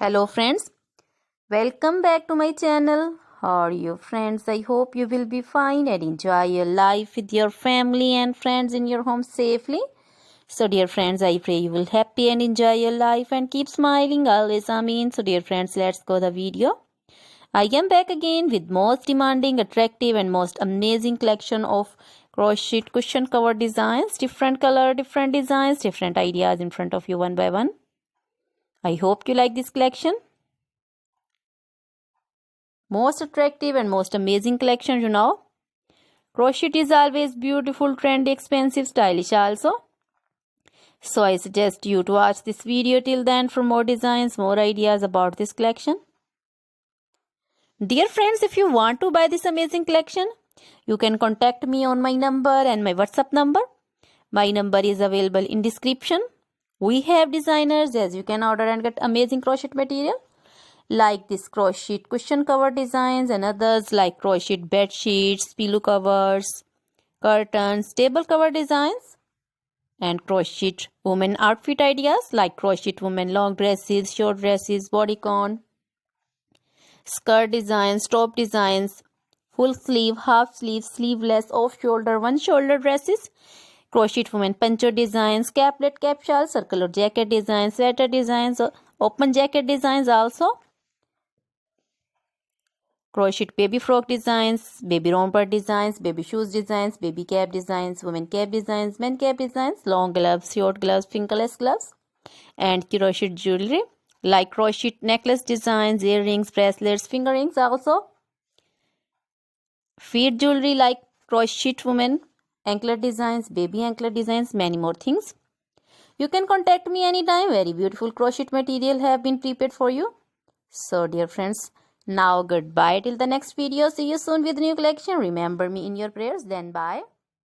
Hello friends, welcome back to my channel. How are you friends? I hope you will be fine and enjoy your life with your family and friends in your home safely. So dear friends, I pray you will happy and enjoy your life and keep smiling always. Amen. So dear friends, let's go the video. I am back again with most demanding, attractive and most amazing collection of crochet cushion cover designs. Different color, different designs, different ideas in front of you one by one. I hope you like this collection. Most attractive and most amazing collection, you know. Crochet is always beautiful, trendy, expensive, stylish also. So I suggest you to watch this video till then for more designs, more ideas about this collection. Dear friends, if you want to buy this amazing collection, you can contact me on my number and my WhatsApp number. My number is available in description. We have designers as you can order and get amazing crochet material like this crochet cushion cover designs and others like crochet bed sheets, pillow covers, curtains, table cover designs, and crochet women outfit ideas like crochet women long dresses, short dresses, bodycon, skirt designs, top designs, full sleeve, half sleeve, sleeveless, off shoulder, one shoulder dresses, crochet women poncho designs, caplet, cap shawl, circular jacket designs, sweater designs, open jacket designs also. Crochet baby frock designs, baby romper designs, baby shoes designs, baby cap designs, women cap designs, men cap designs, long gloves, short gloves, fingerless gloves, and crochet jewelry like crochet necklace designs, earrings, bracelets, finger rings also. Feet jewelry like crochet women anklet designs, baby anklet designs, many more things. You can contact me anytime. Very beautiful crochet material have been prepared for you. So dear friends, now goodbye till the next video. See you soon with new collection. Remember me in your prayers. Then bye.